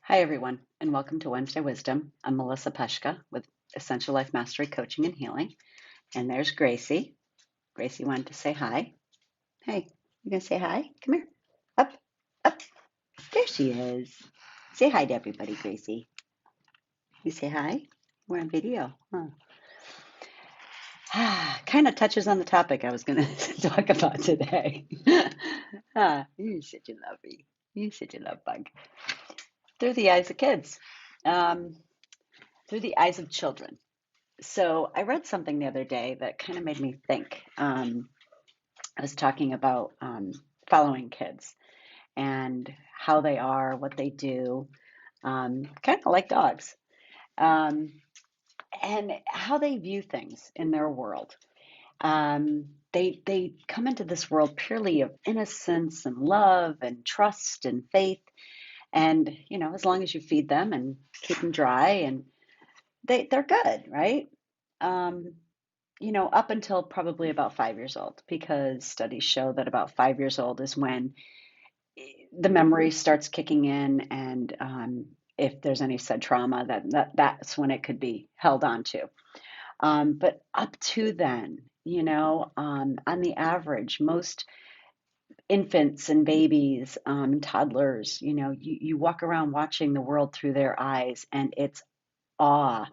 Hi, everyone, and welcome to Wednesday Wisdom. I'm Melissa Peshka with Essential Life Mastery Coaching and Healing. And there's Gracie. Gracie wanted to say hi. Hey, you gonna say hi? Come here. Up, up. There she is. Say hi to everybody, Gracie. You say hi? We're on video. Huh. Kind of touches on the topic I was gonna talk about today. You're such a lovey. You're such a love bug. Through the eyes of kids. Um, through the eyes of children. So I read something the other day that kind of made me think. I was talking about following kids and how they are, what they do, kind of like dogs, um, and how they view things in their world. They come into this world purely of innocence and love and trust and faith. And as long as you feed them and keep them dry, and they're good, right? Um, up until probably about 5 years old, because studies show that about 5 years old is when the memory starts kicking in, and if there's any said trauma, that's when it could be held on to. But up to then, on the average, most infants and babies, toddlers, you walk around watching the world through their eyes, and it's awe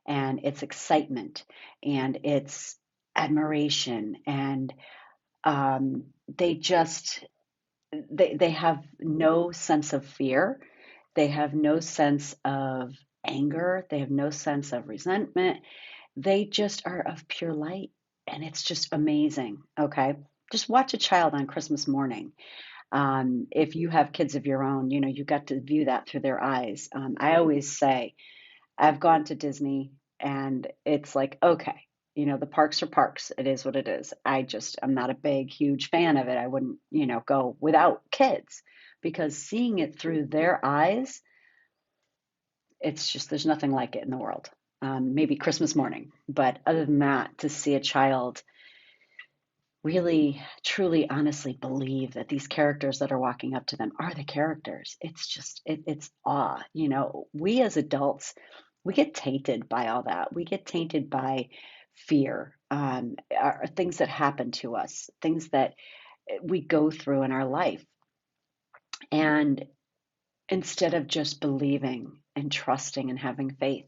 and it's excitement and it's admiration and they just they have no sense of fear. They have no sense of anger. They have no sense of resentment. They just are of pure light, and it's just amazing. Okay, just watch a child on Christmas morning. If you have kids of your own, you got to view that through their eyes. I always say I've gone to Disney, and it's like, okay, the parks are parks. It is what it is. I'm not a big, huge fan of it. I wouldn't, go without kids, because seeing it through their eyes, it's just, there's nothing like it in the world. Maybe Christmas morning. But other than that, to see a child really, truly, honestly believe that these characters that are walking up to them are the characters, it's just, it's awe. We as adults, we get tainted by all that. We get tainted by fear, things that happen to us, things that we go through in our life. And instead of just believing and trusting and having faith,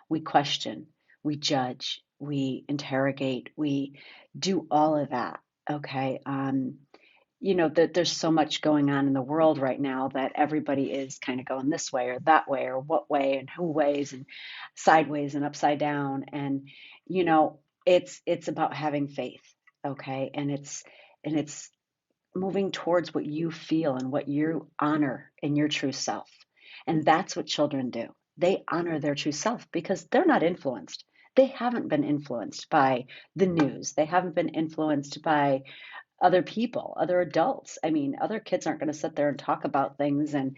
we question, we judge, we interrogate, we do all of that. Okay. That there's so much going on in the world right now that everybody is kind of going this way or that way or what way and who ways and sideways and upside down. And, you know, it's about having faith. Okay. And it's moving towards what you feel and what you honor in your true self. And that's what children do. They honor their true self because they're not influenced. They haven't been influenced by the news. They haven't been influenced by other people, other adults. I mean, other kids aren't going to sit there and talk about things and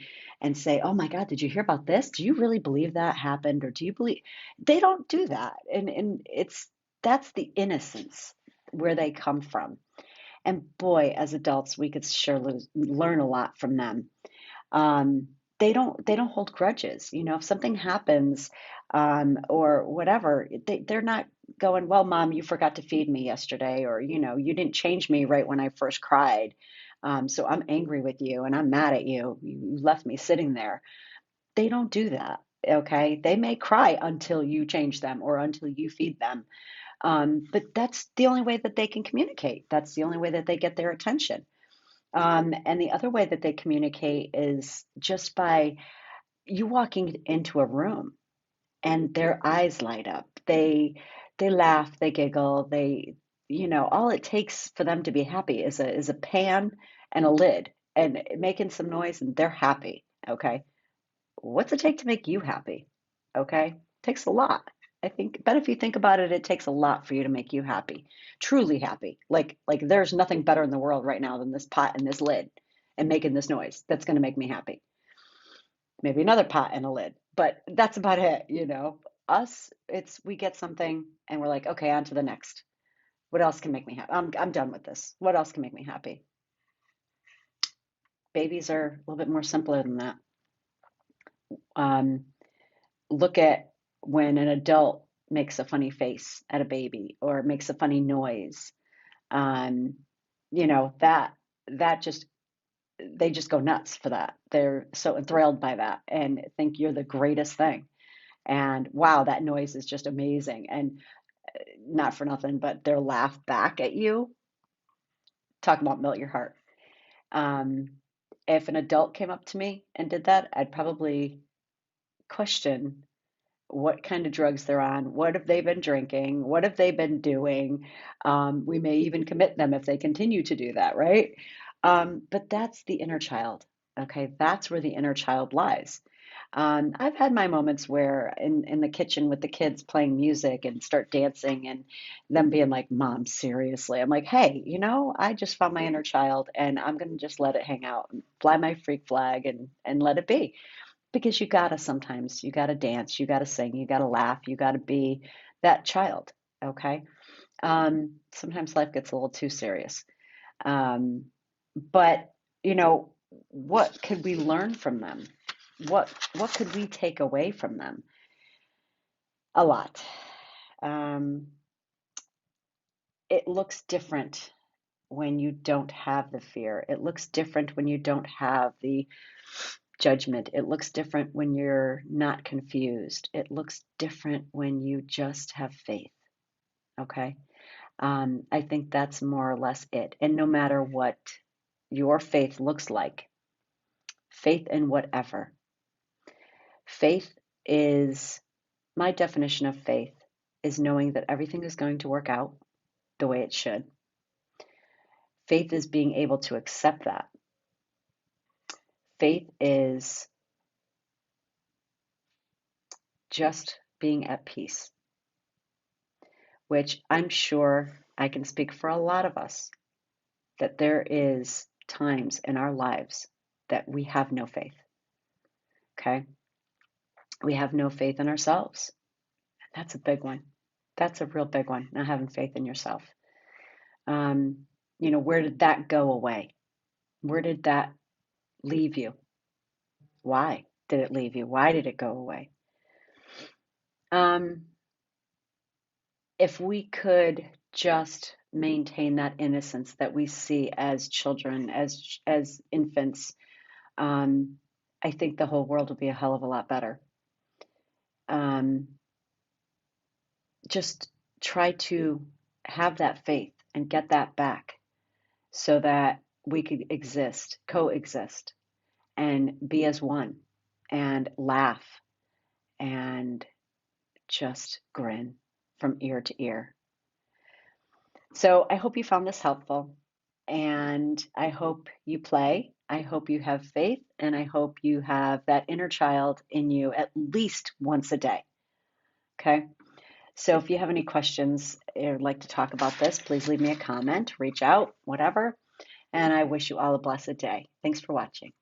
say, "Oh my God, did you hear about this? Do you really believe that happened?" Or do you believe they don't do that. And it's that's the innocence where they come from. And boy, as adults, we could sure learn a lot from them. Um, they don't hold grudges. If something happens, or whatever, they're not going, "Well, mom, you forgot to feed me yesterday," or "You didn't change me right when I first cried. So I'm angry with you and I'm mad at you. You left me sitting there." They don't do that. Okay. They may cry until you change them or until you feed them. But that's the only way that they can communicate. That's the only way that they get their attention. And the other way that they communicate is just by you walking into a room and their eyes light up. They laugh, they giggle, all it takes for them to be happy is a pan and a lid and making some noise, and they're happy. Okay. What's it take to make you happy? Okay. It takes a lot. I think, but if you think about it, it takes a lot for you to make you happy, truly happy. Like there's nothing better in the world right now than this pot and this lid and making this noise. That's going to make me happy. Maybe another pot and a lid, but that's about it. Us, it's we get something and we're like, okay, on to the next. What else can make me happy? I'm done with this. What else can make me happy? Babies are a little bit more simpler than that. Um, Look at when an adult makes a funny face at a baby or makes a funny noise. Um, that just they just go nuts for that. They're so enthralled by that and think you're the greatest thing. And wow, that noise is just amazing. And not for nothing, but their laugh back at you, talk about melt your heart. Um, if an adult came up to me and did that, I'd probably question what kind of drugs they're on, what have they been drinking, what have they been doing. We may even commit them if they continue to do that, right? But that's the inner child. Okay, that's where the inner child lies. I've had my moments where in the kitchen with the kids playing music and start dancing and them being like, Mom, seriously. I'm like, hey, I just found my inner child and I'm going to just let it hang out and fly my freak flag and let it be. Because sometimes, you gotta dance, you gotta sing, you gotta laugh, you gotta be that child, okay? Sometimes life gets a little too serious. Um, but, you know, what could we learn from them? What could we take away from them? A lot. Um, it looks different when you don't have the fear. It looks different when you don't have the judgment. It looks different when you're not confused. It looks different when you just have faith. Okay. I think that's more or less it. And no matter what your faith looks like, faith in whatever, faith is my definition of faith is knowing that everything is going to work out the way it should. Faith is being able to accept that. Faith is just being at peace, which I'm sure I can speak for a lot of us that there is times in our lives that we have no faith. Okay? We have no faith in ourselves. That's a big one. That's a real big one, not having faith in yourself. Um, where did that go away? Where did that leave you? Why did it leave you? Why did it go away? Um, if we could just maintain that innocence that we see as children, as infants, um, I think the whole world would be a hell of a lot better. Um, just try to have that faith and get that back so that we could coexist, and be as one and laugh and just grin from ear to ear. So I hope you found this helpful, and I hope you play. I hope you have faith, and I hope you have that inner child in you at least once a day. Okay? So if you have any questions or would like to talk about this, please leave me a comment, reach out, whatever. And I wish you all a blessed day. Thanks for watching.